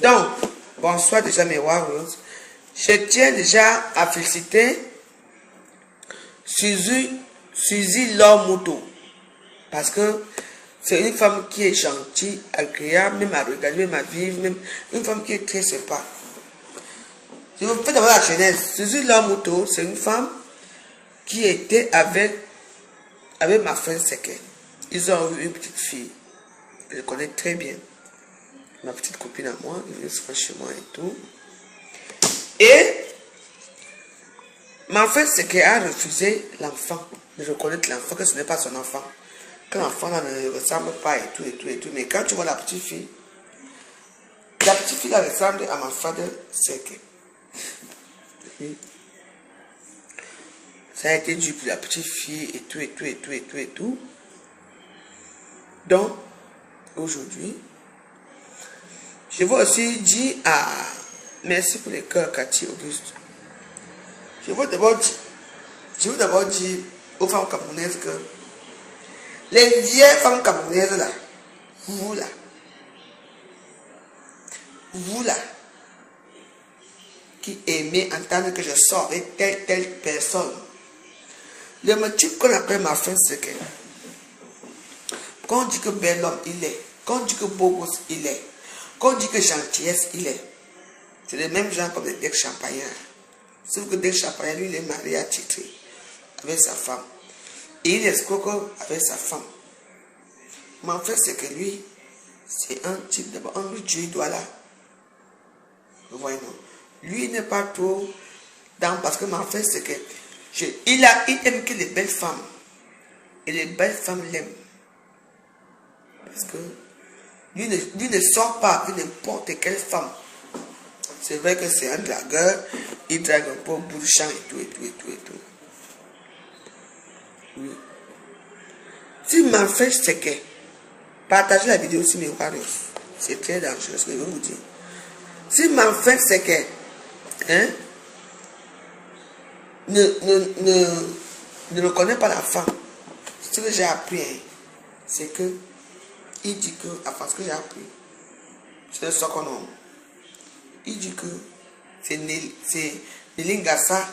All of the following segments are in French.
Donc, bonsoir déjà mes warriors. Je tiens déjà à féliciter Suzy Lormoto. Parce que c'est une femme qui est gentille, agréable, même à regarder, même à vivre, même une femme qui est très sympa. Je vous fais d'abord la jeunesse. Suzy Lormoto, c'est une femme qui était avec ma frère Seke. Ils ont eu une petite fille. Je la connais très bien. Ma petite copine à moi, qui vient souvent chez moi et tout. Et ma frère Seke a refusé l'enfant. De reconnaître l'enfant, que ce n'est pas son enfant. Que l'enfant là ne ressemble pas et tout. Mais quand tu vois la petite fille là ressemble à ma frère Seke. Ça a été dur pour la petite fille et tout. Donc, aujourd'hui, je veux aussi dire merci pour les cœurs, Cathy Auguste. Je veux d'abord dire aux femmes camerounaises que les vieilles femmes camerounaises là, vous là, qui aimez entendre que je sors avec telle personne, le motif qu'on appelle ma fin, c'est que quand on dit que bel homme il est, quand on dit que beau gosse il est, quand on dit que gentillesse il est, c'est les mêmes gens comme les Dec Champagnat. Sauf que Dec Champagnat, lui, il est marié à titré avec sa femme. Et il est escroc avec sa femme. Mais en fait, c'est que lui, c'est un type d'abord, un Dieu doit là. Vous voyez, non? Lui, il n'est pas trop dans, parce que en fait, c'est que il aime que les belles femmes. Et les belles femmes l'aiment. Parce que lui ne sort pas avec n'importe quelle femme. C'est vrai que c'est un dragueur, il drague un peu au bout du champ et tout. Oui. Si ma frère c'est que partagez la vidéo sur mes warriors, c'est très dangereux ce que je vais vous dire. Si ma frère c'est que ne reconnaît pas la femme, ce que j'ai appris, c'est que il dit que, enfin ce que j'ai appris, c'est le sokonom. Il dit que c'est Nelingassa.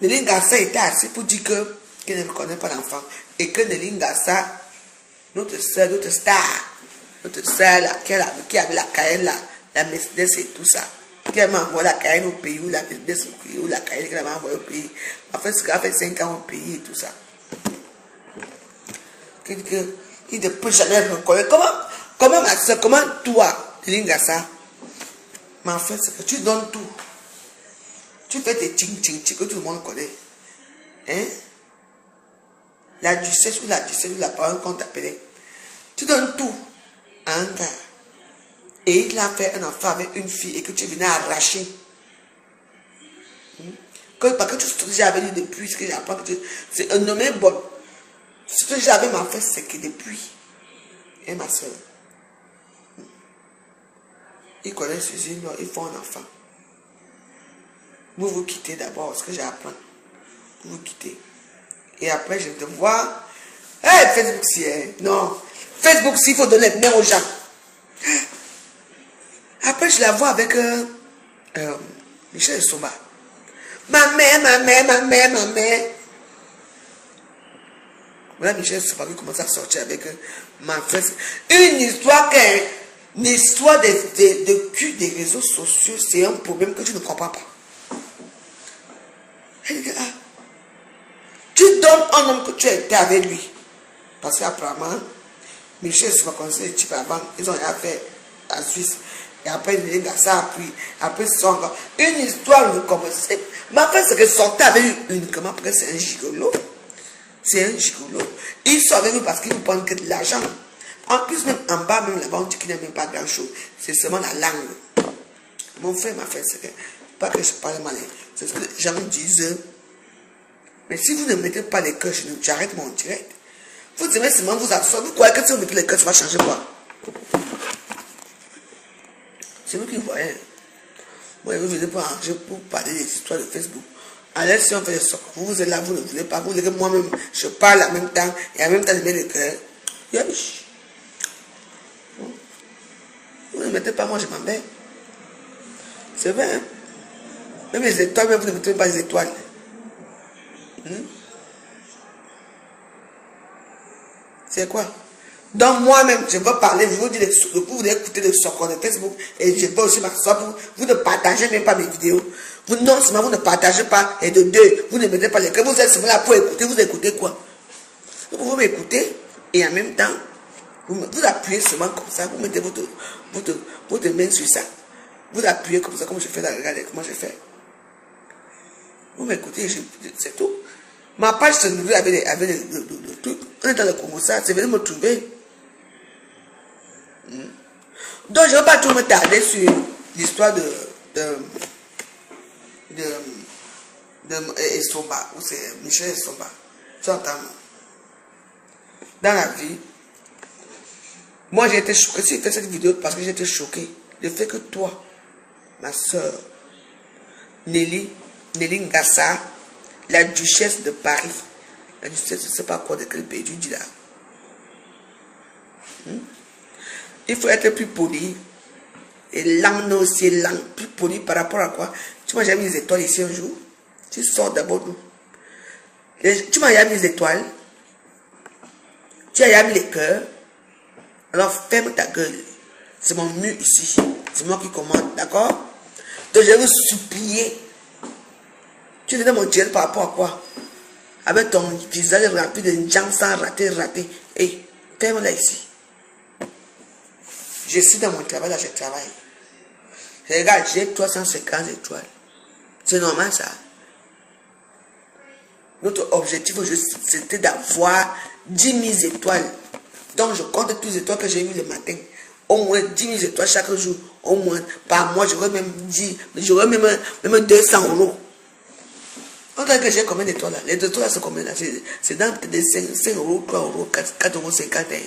Nelingassa était assis pour dire qu'elle ne reconnaît pas l'enfant. Et que Nelingassa, notre soeur là, qui avait la Cayenne là, la Mercedes et tout ça, qui m'a envoyé la Cayenne au pays, ou la Mercedes au pays, ou la Cayenne qu'elle m'a envoyé au pays. En fait, elle a fait 5 ans au pays et tout ça. Il ne peut jamais reconnaître. Comment ma soeur, comment toi, Nelingassa, mais en fait, c'est que tu donnes tout. Tu fais tes ting que tout le monde connaît. Hein? La duchesse ou la parole qu'on t'appelait. Tu donnes tout à un gars. Et il a fait un enfant avec une fille et que tu venais arracher. Parce que tu j'avais dit depuis ce que j'apprends, c'est un nommé bon. Ce que j'avais m'en fait, c'est que depuis. Et ma soeur. Ils connaissent Suzy, ils font un enfant. Vous quittez d'abord, ce que j'apprends. Vous quittez. Et après, je vais te voir. Hey, Facebook, si, non. Facebook, si, il faut donner le numéro aux gens. Après, je la vois avec Michel Soba. Ma mère. Voilà Michel Soba qui commence à sortir avec ma frère. Une histoire de cul des réseaux sociaux, c'est un problème que tu ne comprends pas. Elle dit, tu donnes un homme que tu as été avec lui. Parce qu'apparemment, Michel Soba connaissait les types avant, ils ont fait en Suisse. Et après, il a ça appris. Après, une histoire de commencer. Mais après, c'est que sortait avec lui uniquement parce que c'est un gigolo. C'est un gigolo. Il sort avec lui parce qu'il ne prend que de l'argent. En plus, même en bas, même là-bas, on dit qu'il n'a même pas grand-chose. C'est seulement la langue. Mon frère m'a fait, c'est que, pas que je parle malin. C'est ce que les gens me disent. Mais si vous ne mettez pas les cœurs, j'arrête mon direct. Vous aimez seulement vous absorber. Vous croyez que si vous mettez les cœurs, ça va changer quoi? C'est vous qui voyez. Moi, je venez pour arranger pour parler des histoires de Facebook. Alors, si on fait des socs, vous êtes là, vous ne voulez pas. Vous voulez que moi-même, je parle en même temps. Et en même temps, je mets les cœurs. Vous ne mettez pas, moi, je m'en vais. C'est vrai, hein? Même les étoiles, même vous ne mettez pas les étoiles. C'est quoi? Donc moi-même, je vais parler, je vous dis, vous voulez écouter le soccer de Facebook et je vais aussi m'asseoir pour vous ne partagez même pas mes vidéos. Vous, non seulement vous ne partagez pas, et de deux, vous ne mettez pas les cœurs, vous êtes seulement là pour écouter, vous écoutez quoi? Vous m'écoutez et en même temps, vous appuyez seulement comme ça, vous mettez votre main sur ça. Vous appuyez comme ça, comme je fais là, regardez comment je fais. Vous m'écoutez, c'est tout. Ma page se nourrit avec le truc. On est dans le Congo, ça, c'est venu me trouver. Donc, je ne vais pas tout me tarder sur l'histoire de Essomba, ou c'est Michel Essomba. Tu entends? Dans la vie, moi j'ai été choqué. Si j'ai fait cette vidéo parce que j'ai été choqué. Le fait que toi, ma soeur, Nelly Ngassa, la duchesse de Paris, la duchesse, je ne sais pas quoi, de quel pays tu dis là. Il faut être plus poli. Et langue aussi, langue, plus poli par rapport à quoi? Tu m'as jamais mis les étoiles ici un jour? Tu sors d'abord d'où? Tu m'as jamais mis les étoiles? Tu as jamais mis les cœurs? Alors ferme ta gueule. C'est mon mur ici. C'est moi qui commande, d'accord? Donc je vais vous supplier. Tu viens de mon Dieu par rapport à quoi? Avec ton visage rempli de gens sans rater. Hey, ferme-la ici. Je suis dans mon travail, là je travaille. Regarde, j'ai 350 étoiles. C'est normal ça. Notre objectif c'était d'avoir 10 000 étoiles. Donc je compte toutes les étoiles que j'ai eues le matin. Au moins 10 000 étoiles chaque jour. Au moins par mois, j'aurais même 200 €. On dirait que j'ai combien d'étoiles là? Les étoiles c'est combien là? C'est dans peut-être 5 €, 3 €, 4,50 €.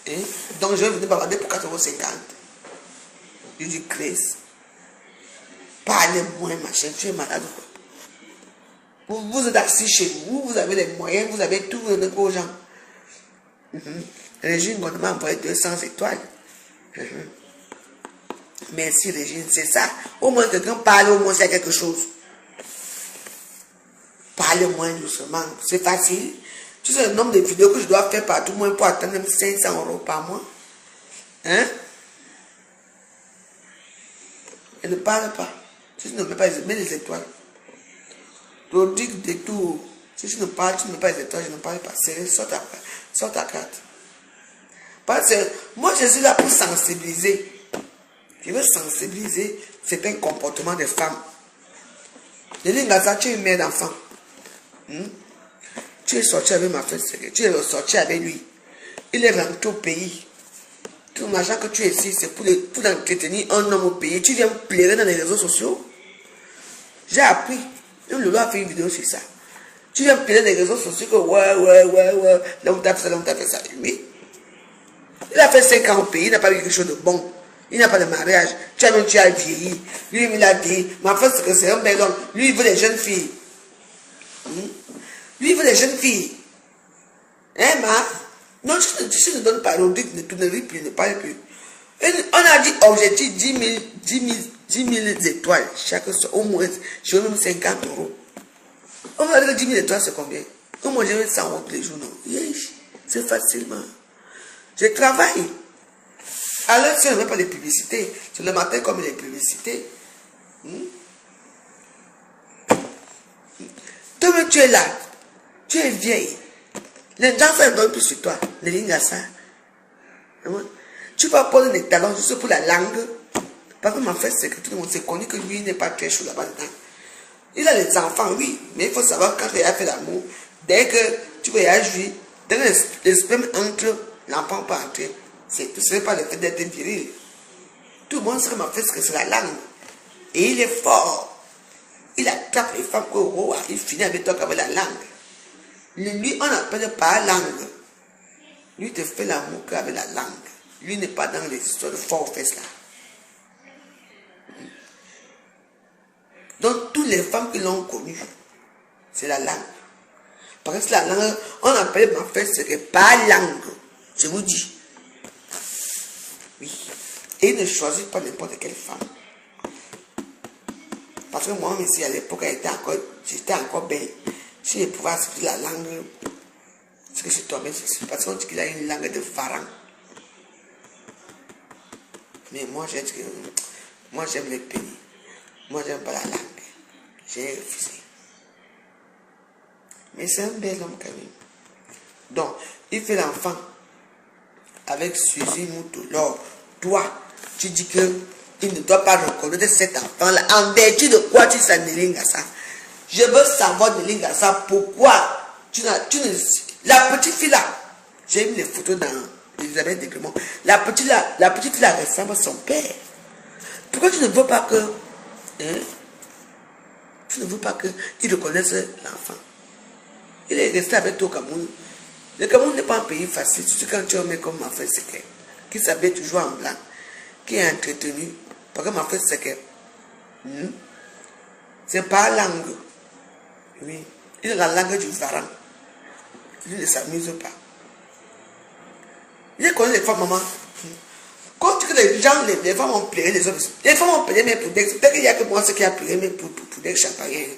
Hein? Donc je vais venir bavarder pour 4,50 €. Je dis Chris. Parlez moins machin, tu es malade ou quoi? Vous êtes assis chez vous, vous avez les moyens, vous avez tout, vous donnez aux gens. Régine on m'a envoyé 200 étoiles. Merci Régine, c'est ça. Au moins quelqu'un parle, au moins c'est quelque chose. Parlez moins doucement, c'est facile. Tu sais le nombre de vidéos que je dois faire par tout le monde pour atteindre même 500 € par mois. Hein? Elle ne parle pas. Si tu ne mets pas les étoiles. Rodrigue de tout. Si tu ne parles, tu ne mets pas les étoiles, je ne parle pas. C'est sort ta carte. Parce que moi je suis là pour sensibiliser. Je veux sensibiliser certains comportements des femmes. Nelly Ngassa, tu es une mère d'enfant. Tu es sorti avec ma fête, tu es sorti avec lui. Il est rentré au pays. Tout l'argent que tu es ici, c'est pour entretenir un homme au pays. Tu viens pleurer dans les réseaux sociaux. J'ai appris. Même Lolo a fait une vidéo sur ça. Tu viens pleurer dans les réseaux sociaux que ouais. L'homme t'a fait ça. Oui. Il a fait 5 ans au pays, il n'a pas eu quelque chose de bon. Il n'a pas de mariage. Tu as vieilli. Lui, il a dit, ma femme, c'est un bel homme. Lui, il veut des jeunes filles. Lui, il veut des jeunes filles. Hein, Marc? Non, tu ne donnes pas l'audic, tu ne ris plus, ne parle plus. Et on a dit objectif 10 000 étoiles chaque soir. Au moins, je veux même 50 €. On va dire 10 000 étoiles, c'est combien? Au moins, je veux 100 € tous les jours. Non, c'est facilement. Je travaille. Alors, si on ne met pas les publicités, c'est le matin comme les publicités. Toi, tu es là. Tu es vieille. Les gens ne donnent plus sur toi. Les Ngassa. Tu vas poser des talents juste pour la langue. Parce que mon frère, c'est que tout le monde s'est connu que lui n'est pas très chaud là-bas dedans. Il a les enfants, oui. Mais il faut savoir quand il a fait l'amour. Dès que tu voyages, lui, dès que les spermes entrent, l'enfant peut entrer. Ce n'est pas le fait d'être viril. Tout le monde sait que mon frère, c'est la langue. Et il est fort. Il attrape les femmes il finit avec toi avec la langue. Lui, on n'appelle pas langue. Lui, te fait l'amour qu'avec la langue. Lui n'est pas dans les histoires de fort fesses là. Donc, toutes les femmes qui l'ont connu, c'est la langue. Parce que la langue, on appelle ma fête, c'est pas langue. Je vous dis. Oui. Et il ne choisit pas n'importe quelle femme. parce que moi, ici, à l'époque, j'étais encore belle. Si je pouvais sortir la langue, c'est que je suis tombé dessus. Parce qu'on dit qu'il a une langue de varan. Mais moi, j'ai dit que moi, j'aime les pays. Moi, j'aime pas la langue. J'ai refusé. Mais c'est un bel homme quand même. Donc, il fait l'enfant avec Suzy Moutou. Alors, toi, tu dis que il ne doit pas reconnaître cet enfant-là. En vertu de quoi tu sais Nelingasa? Je veux savoir Nelingasa, pourquoi tu ne... La petite fille là, j'ai mis les photos dans Elisabeth de Clément. La petite fille là ressemble à son père. Pourquoi tu ne veux pas que... Hein, tu ne veux pas qu'il reconnaisse l'enfant? Il est resté avec toi au Cameroun. Le Cameroun n'est pas un pays facile, surtout quand tu es un mec comme ma frère Seke, qui s'habille toujours en blanc, qui est entretenu. Parce que ma frère Seke, c'est pas langue. Oui. Il est la langue du varan. Il ne s'amuse pas. Il connaît les femmes, maman. Quand tu les gens, les femmes ont pleuré, les hommes. Les femmes ont pleuré, mais pour des. Peut-être qu'il n'y a que moi ce qui a pleuré, mais pour des champagners.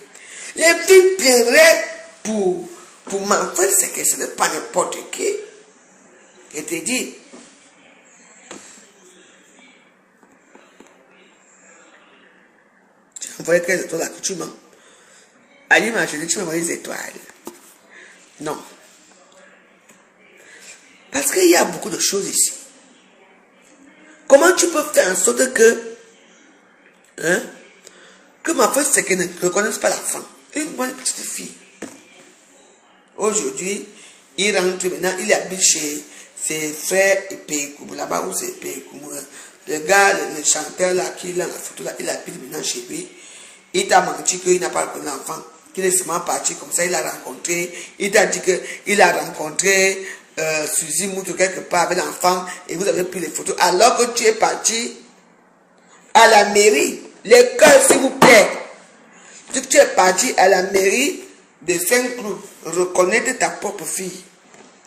Les filles pleuraient pour ma frère Seke, ce n'est pas n'importe qui. Je te dis. Tu as envoyé 13 étoiles là que tu mens. À l'image, tu m'as envoyé des étoiles. Non. Parce qu'il y a beaucoup de choses ici. Comment tu peux faire en sorte que ma frère Seke ne reconnaisse pas la femme? Une bonne petite fille. Aujourd'hui, il rentre maintenant, il habite chez ses frères et Pékoum, là-bas où c'est Pékoum. Le gars, le chanteur là, qui est là, la photo là, il habite maintenant chez lui. Il t'a menti qu'il n'a pas reconnu l'enfant, qu'il est seulement parti comme ça, il l'a rencontré. Il t'a dit qu'il a rencontré Suzy Moutou quelque part avec l'enfant et vous avez pris les photos. Alors que tu es parti à la mairie, les cœurs s'il vous plaît. Tu es parti à la mairie de Saint-Cloud, reconnaître ta propre fille.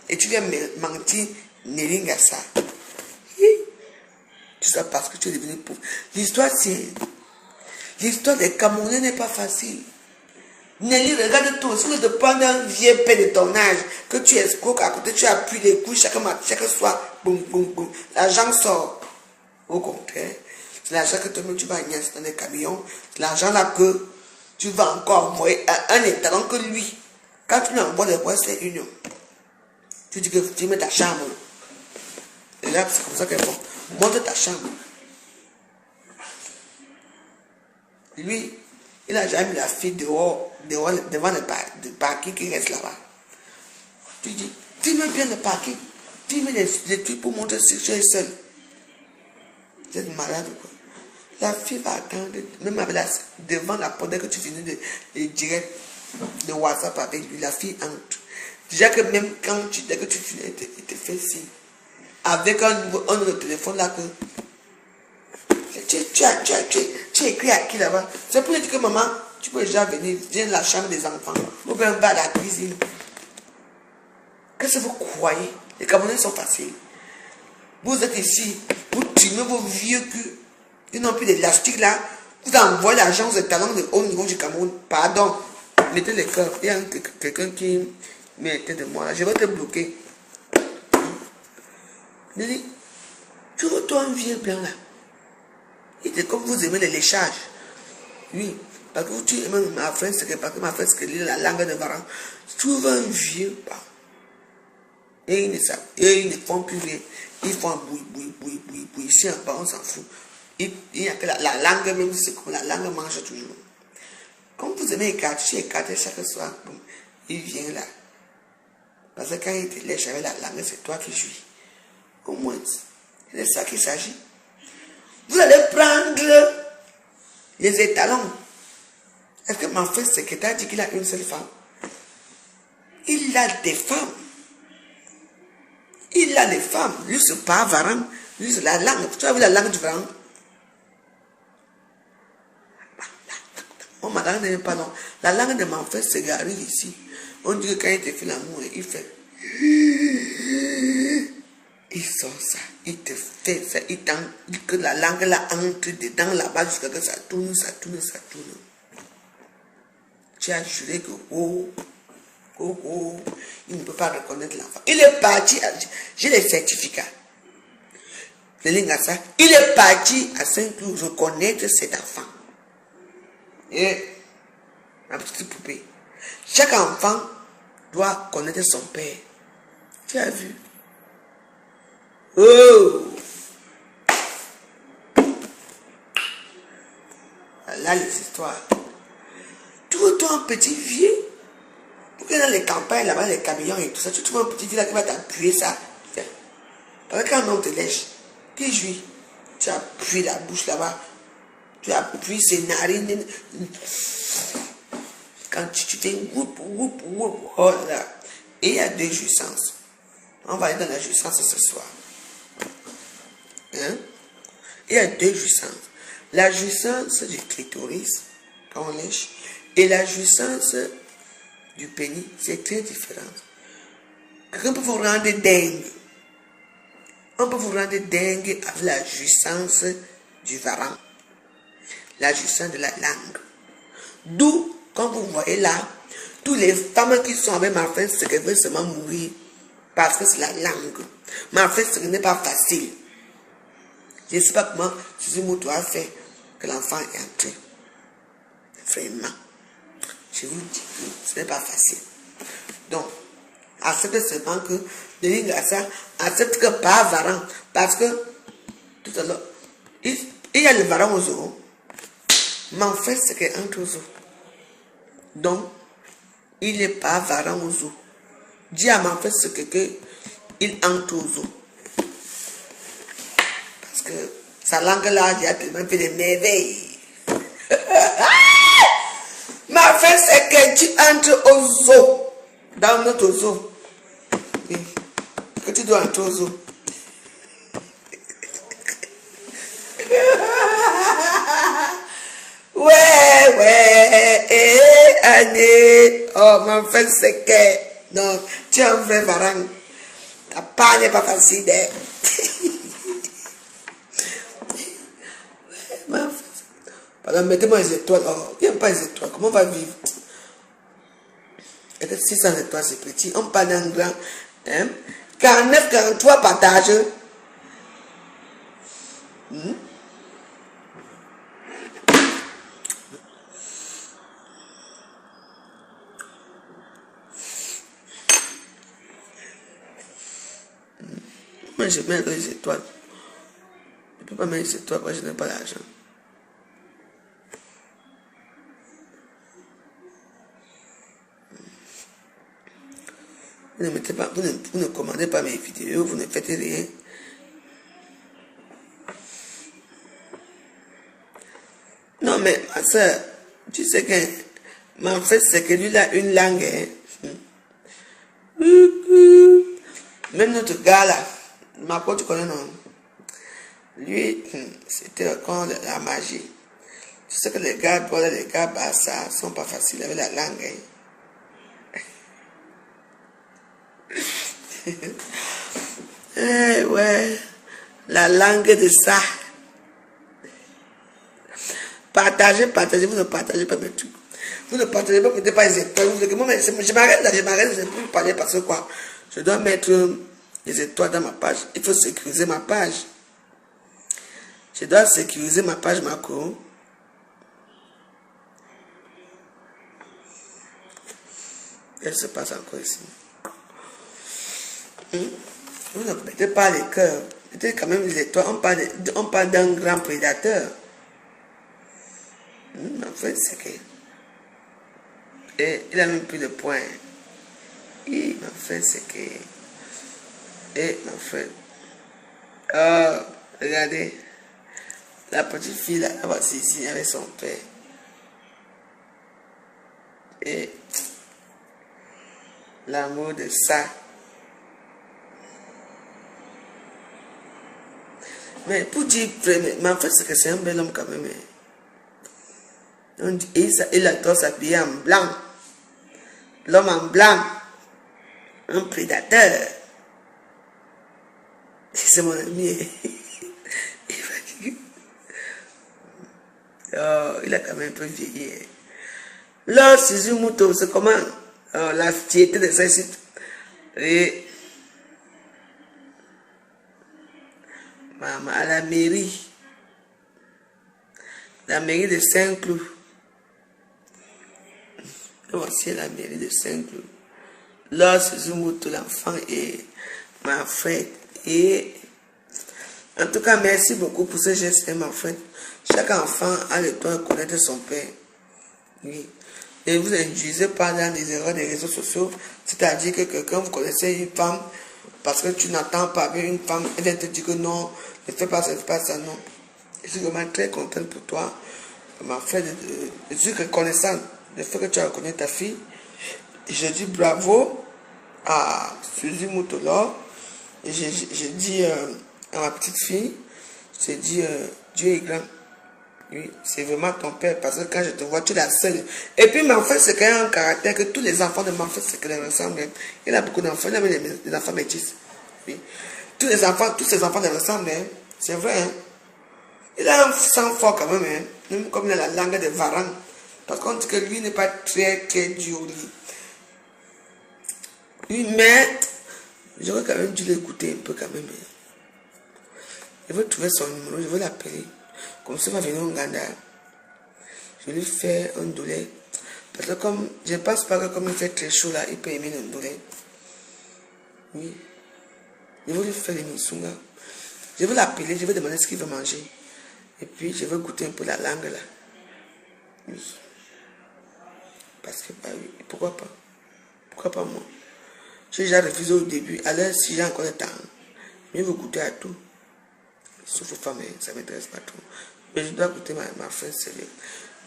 Et tu viens mentir, Nelingasa. Tout ça parce que tu es devenu pauvre. L'histoire, c'est... L'histoire des Camerounais n'est pas facile. Nelly, regarde-toi, si tu te prends un vieux père de ton âge, que tu escroques à côté, tu appuies les couilles chaque soir, boum, boum, boum. L'argent sort. Au contraire, c'est l'argent que tu vas gagner dans les camions. C'est l'argent là que tu vas encore envoyer à un étalon que lui. Quand tu lui envoies le Western Union, tu dis que tu mets ta chambre. Et là, c'est comme ça qu'elle font. Monte ta chambre. Lui, il n'a jamais mis la fille devant le parking qui reste là-bas. Tu dis, tu mets bien le parking. Tu mets les trucs pour montrer si tu es seul. Vous êtes malade ou quoi? La fille va attendre, même avec devant la porte que tu finis de direct de WhatsApp avec lui, la fille entre. Déjà que même dès que tu finis, il te fait signe. Avec un numéro de téléphone là que tu as écrit à qui là-bas? C'est pour dire que maman, tu peux déjà venir, viens dans la chambre des enfants, ou bien va à la cuisine. Qu'est-ce que vous croyez? Les Camerounais sont faciles. Vous êtes ici, vous timez vos vieux culs, ils n'ont plus d'élastique là, vous envoyez l'argent aux talents de haut niveau du Cameroun. Pardon, mettez les cœurs. Il y a quelqu'un qui mettait de moi là, je vais te bloquer. Nelly, tu retournes un vieux blanc là. Il dit comme vous aimez les léchages. Oui, parce que tu aimes ma frère, c'est que parce que ma frère, c'est que la langue de Varan. Tu trouves un vieux pas. Et ils ne font plus rien. Ils font un boui. Ici, en bas, on s'en fout. Il y a que la langue, même c'est comme la langue mange toujours. Comme vous aimez écarter chaque soir, bon, il vient là. Parce que quand il te lèche avec la langue, c'est toi qui jouis. Au moins, c'est de ça qu'il s'agit. Vous allez prendre les étalons. Est-ce que ma frère secrétaire dit qu'il a une seule femme? Il a des femmes. Il a des femmes. Lui, c'est pas Varan. Lui, c'est la langue. Tu as vu la langue du Varan? Oh, ma langue n'est pas non. La langue de mon frère, c'est garé ici. On dit que quand il te fait l'amour, il fait. Il sort ça, il te fait ça, que la langue là entre dedans là-bas jusqu'à ce que ça tourne. Tu as juré que il ne peut pas reconnaître l'enfant. Il est parti, j'ai les certificats. Il est parti à Saint-Cloud reconnaître cet enfant. Et ma petite poupée. Chaque enfant doit connaître son père. Tu as vu? Oh! Là, les histoires. Tu trouves un petit vieux. Pour que dans les campagnes, là-bas, les camions et tout ça, tu trouves un petit vieux là qui va t'appuyer ça. Parce que quand un homme te lèche, tu jouis. Tu appuies la bouche là-bas. Tu appuies ses narines. Quand tu t'es oh là. Et il y a deux jouissances. On va aller dans la jouissance ce soir. Hein? Il y a deux jouissances. La jouissance du clitoris, quand on lèche, et la jouissance du pénis, c'est très différent. Quelqu'un peut vous rendre dingue. On peut vous rendre dingue avec la jouissance du varan. La jouissance de la langue. D'où, quand vous voyez là, toutes les femmes qui sont avec ma frère, c'est qu'elles veulent seulement mourir. Parce que c'est la langue. Ma frère, ce n'est pas facile. Je ne sais pas comment Jésus a fait que l'enfant est entré. Vraiment. Je vous dis que ce n'est pas facile. Donc, accepte seulement que accepte que pas varan. Parce que tout à l'heure, il y a le varan aux os. Mais en fait, c'est qu'il entre aux os. Donc, il n'est pas varan aux os. Dis à mon frère ce que il entre aux os. Parce que sa langue là, il a tellement fait des merveilles. Ma frère, c'est que tu entres aux os. Dans notre os. Oui. Que tu dois entrer aux os. Ouais, année. Oh, mon frère, c'est que. Non, tu es un vrai varang. Ta part n'est pas facile. Pardon, mettez-moi les étoiles. Oh, il n'y a pas les étoiles. Comment on va vivre? Et que 600 étoiles, c'est petit. On parle d'un grand. Hein? 49, 43 partages. Moi, je mets les étoiles. Je ne peux pas mettre les étoiles parce que je n'ai pas l'argent. Vous ne mettez pas, vous ne commandez pas mes vidéos, vous ne faites rien. Non, mais ma soeur, tu sais que, mais en fait, c'est que lui, il a une langue. Hein. Même notre gars là, ma pote, tu connais, non? Lui, c'était quand la magie. Tu sais que les gars, les gars, bah, ça, sont pas faciles avec la langue. Hein. Ouais, la langue de ça. Partagez, vous ne partagez pas mes trucs. Vous ne partagez pas, mettez pas les étoiles. Vous dites, moi, je m'arrête là, je ne peux plus parler parce que quoi? Je dois mettre les étoiles dans ma page. Il faut sécuriser ma page. Je dois sécuriser ma page Macro. Qu'est-ce qui se passe encore ici? Vous ne mettez pas les cœurs. Mettez quand même les étoiles. On parle d'un grand prédateur. En fait, c'est que. Et il a même plus de points. Et en fait, c'est que. Et en fait. Oh, regardez. La petite fille là, voici ici avec son père. Et l'amour de ça. Mais pour dire, mais en fait, c'est que c'est un bel homme quand même. Il adore s'habiller en blanc. L'homme en blanc. Un prédateur. C'est mon ami. Oh, il a quand même un peu vieilli. Là, Suzumoto, c'est comment la fierté de ce site. Et maman, à la mairie de Saint-Cloud. Voici la mairie de Saint-Cloud. Là, Suzumoto, l'enfant et ma frère. Et en tout cas, merci beaucoup pour ce geste, ma frère. Chaque enfant a le droit de connaître son père. Oui. Et vous n'induisez pas dans les erreurs des réseaux sociaux. C'est-à-dire que quelqu'un, vous connaissez une femme, parce que tu n'entends pas avec une femme, elle vient te dire que non, ne fais pas ça, ne fais pas ça, non. Je suis vraiment très contente pour toi. Ma frère, je suis reconnaissante du fait que tu as reconnu ta fille. Et je dis bravo à Suzy Moutolo. Et je dis à ma petite fille, je dis Dieu est grand. Oui, c'est vraiment ton père, parce que quand je te vois, tu es la seule. Et puis, mon frère, c'est quand même un caractère que tous les enfants de mon frère, c'est que les ressemblent. Il a beaucoup d'enfants, il a des enfants métis. Oui. Tous ces enfants les ressemblent. C'est vrai. Hein? Il a un sang fort quand même, hein? Même comme il a la langue de Varan. Par contre, que lui n'est pas très, très dur. Oui, mais j'aurais quand même dû l'écouter un peu quand même. Je veux trouver son numéro, je veux l'appeler. Comme ça, va venir au Ghana. Je lui fais un doulet. Parce que comme, je ne pense pas que comme il fait très chaud là, il peut aimer un doulet. Oui. Je veux lui faire les misunga. Je veux l'appeler, je veux demander ce qu'il veut manger. Et puis, je veux goûter un peu la langue là. Oui. Parce que, bah oui, pourquoi pas? Pourquoi pas moi? J'ai déjà refusé au début. Alors, si j'ai encore le temps, je veux goûter à tout. Sauf aux femmes, ça ne m'intéresse pas trop. Mais je dois goûter ma frère sérieux.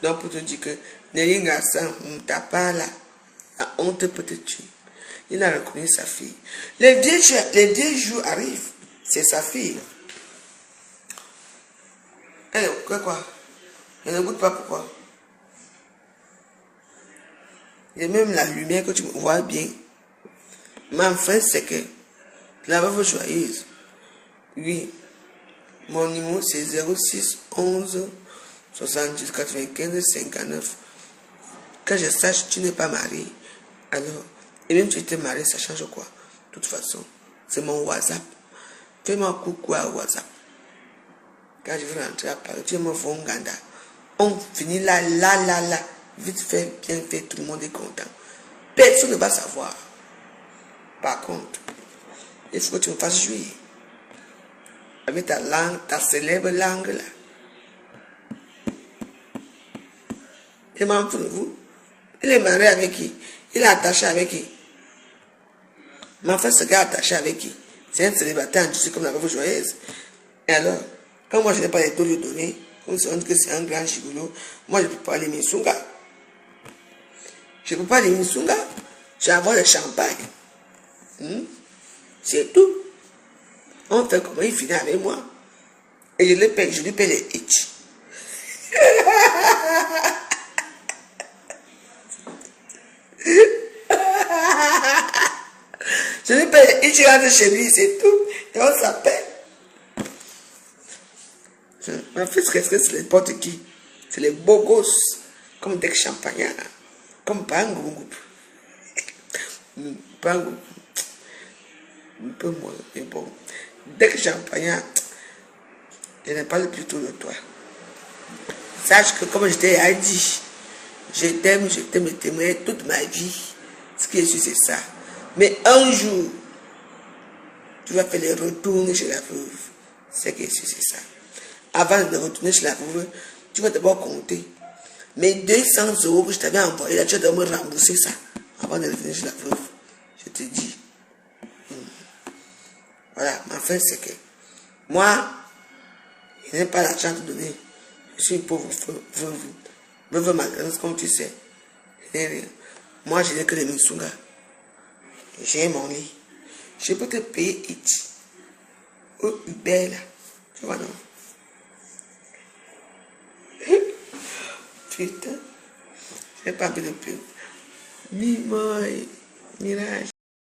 Donc, pour te dire que, Nélinga-san, on t'a pas là. La honte peut te tuer. Il a reconnu sa fille. Les 10 jours arrivent. C'est sa fille. Elle, quoi? Elle ne goûte pas pourquoi? Et même la lumière que tu vois bien. Mais enfin, c'est que la veuve joyeuse. Oui. Mon numéro, c'est 06 11 70 95 59. Quand je sache que tu n'es pas marié, alors, et même si tu étais marié, ça change quoi? De toute façon, c'est mon WhatsApp. Fais-moi un coucou à WhatsApp. Quand je vais rentrer à Paris, tu me fais un Ganda. On finit là. Vite fait, bien fait, tout le monde est content. Personne ne va savoir. Par contre, il faut que tu me fasses jouir. Avec ta langue, ta célèbre langue là. Je m'en fous de vous. Il est marié avec qui? Il est attaché avec qui? Mais en fait, ce gars est attaché avec qui? C'est un célibataire, tu sais, comme la veuve joyeuse. Et alors, quand moi je n'ai pas les taux de donner, comme on dit que c'est un grand gigolo, moi je ne peux pas aller Misunga. Je ne peux pas aller Misunga. Je vais avoir le champagne. C'est tout. On fait comment il finit avec moi. Et je lui paye les hitch. Je lui paye les hitch, il rentre chez lui, c'est tout. Et on s'appelle. Ma fille, c'est n'importe qui. C'est les beaux gosses. Comme des champagnards. Comme Pango. Pango. Un peu moins, mais bon. Dès que champagnard, je n'ai pas le plus tôt de toi. Sache que comme je t'ai dit, je t'aime et t'aimerai toute ma vie. Ce qui est sûr, c'est ça. Mais un jour, tu vas faire les retours chez la veuve. Ce qui est sûr, c'est ça. Avant de retourner chez la veuve, tu vas d'abord compter. Mais 200 € que je t'avais envoyé, là, tu vas me rembourser ça. Avant de revenir chez la veuve. Je te dis. Voilà, ma fin, c'est que moi, je n'ai pas l'argent à te donner. Je suis une pauvre veuve malheureuse, comme tu sais. Je n'ai rien. Moi, je n'ai que les Misunga. J'ai mon lit. Je peux te payer it. Oh, Uber là. Tu vois, non? Putain. Je n'ai pas envie de payer. Mimoy. Mirage.